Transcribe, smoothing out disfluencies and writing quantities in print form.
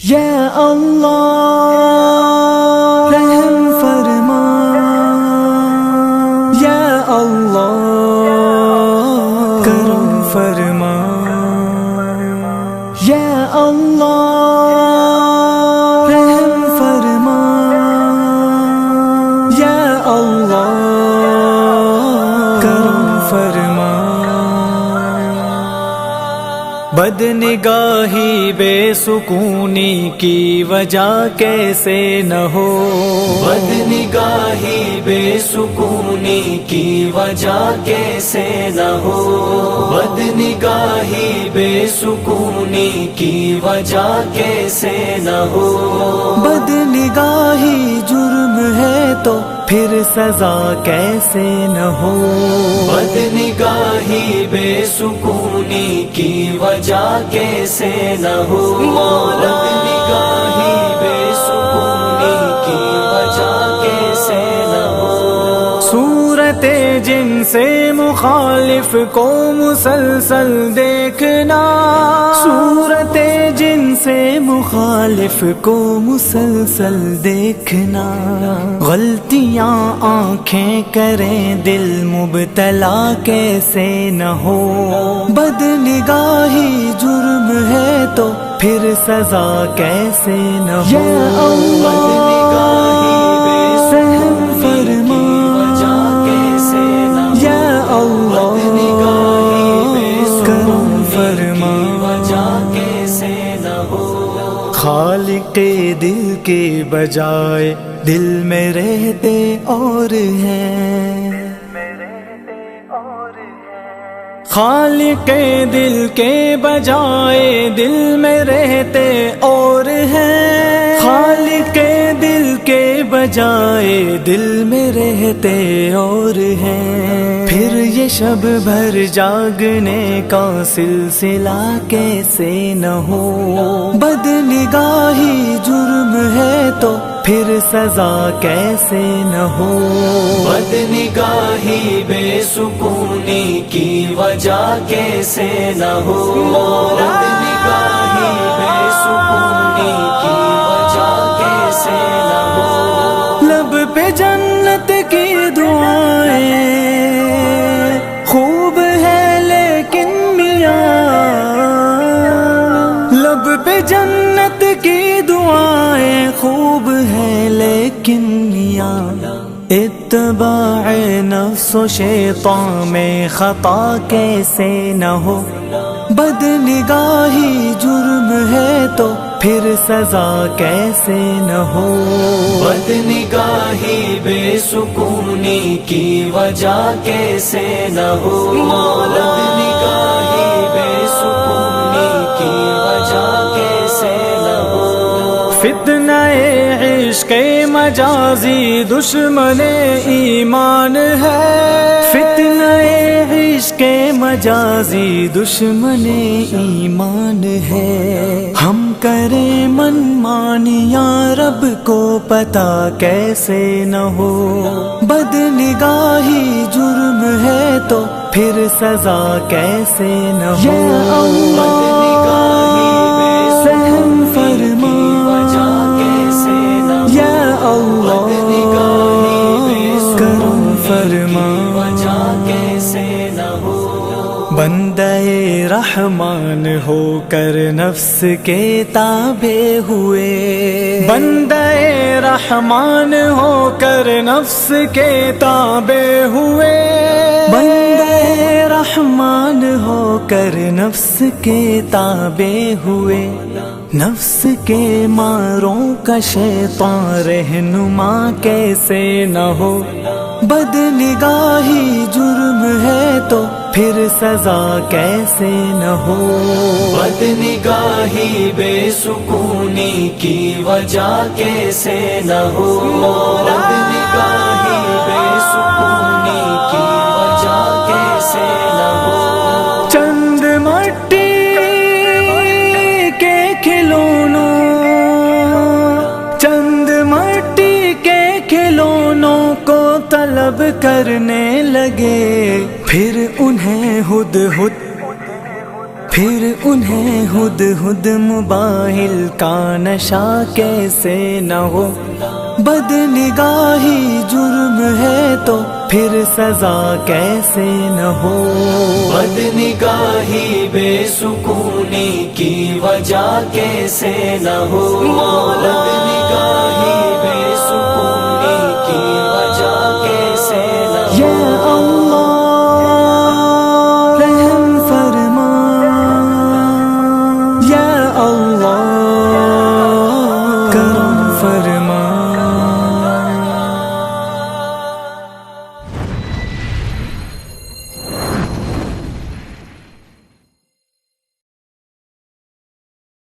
یا اللہ رحم فرما، یا اللہ کرم فرما، یا اللہ رحم فرما، یا اللہ کرم فرما۔ بد نگاہی بے سکونی کی وجہ کیسے نہ ہو، بد نگاہی بے سکونی کی وجہ کیسے نہ ہو، بد نگاہی بے سکونی کی وجہ کیسے نہ ہو۔ بد نگاہی جرم ہے تو پھر سزا کیسے نہ ہو، بد نگاہی بے سکونی کی وجہ کیسے نہ ہو، بد نگاہی بے سکونی کی وجہ کیسے نہ ہو۔ صورت جن سے مخالف کو مسلسل دیکھنا، صورت جن سے مخالف کو مسلسل دیکھنا، غلطیاں آنکھیں کریں دل مبتلا کیسے نہ ہو، بد نگاہی جرم ہے تو پھر سزا کیسے نہ ہو۔ یا اللہ رحم فرما، یا اللہ کرم فرما۔ خالق دل کے بجائے دل میں رہتے اور ہیں، خالق دل کے بجائے دل میں رہتے اور ہیں، خالق دل کے بجائے دل میں رہتے اور ہیں۔ پھر یہ شب بھر جاگنے کا سلسلہ کیسے نہ ہو، بد نگاہی جرم ہے تو پھر سزا کیسے نہ ہو، بد نگاہی بے سکونی کی وجہ کیسے نہ ہو، بد نگاہی بے سکونی کی وجہ کیسے نہ ہو۔ لب پہ جنت کی دعائیں خوب ہے لیکن میاں، لب پہ جنت کی دعائیں خوب ہے لیکن میاں، اتباع نفس و شیطان میں خطا کیسے نہ ہو، بد نگاہی جرم ہے تو پھر سزا کیسے نہ ہو، بد نگاہی بے سکونی کی وجہ کیسے نہ ہو، بد نگاہی بے سکونی کی وجہ کیسے نہ ہو۔ فتنہ عشق مجازی دشمن ایمان ہے، فتنہ عشق مجازی دشمن ایمان ہے، ہم کریں من مانیاں رب کو پتہ کیسے نہ ہو، بد نگاہی جرم ہے تو پھر سزا کیسے نہ ہو، یا اللہ رحم فرما، یا اللہ کرم فرما۔ بندہ رحمان ہو کر نفس کے تابع ہوئے، بندہ رحمان ہو کر نفس کے تابع ہوئے، بندہ رحمان ہو کر نفس کے تابع ہوئے، نفس کے ماروں کا شیطان رہنما کیسے نہ ہو، بد نگاہی جرم ہے تو پھر سزا کیسے نہ ہو، بد نگاہی بے سکونی کی وجہ کیسے نہ ہو، بد نگاہی بے سکونی کی وجہ کیسے نہ ہو۔ چند مٹی کے کھلونوں، چند مٹی کے کھلونوں کو طلب کرنے لگے، پھر انہیں ہدہد پھر انہیں ہد ہد موبائل کا نشہ کیسے نہ ہو، بد نگاہی جرم ہے تو پھر سزا کیسے نہ ہو، بد نگاہی بے سکونی کی وجہ کیسے نہ ہو، بد نگاہی بے سکونی کی وجہ کیسے نہ ہو۔ یا اللہ رحم فرما، یا اللہ کرم فرما،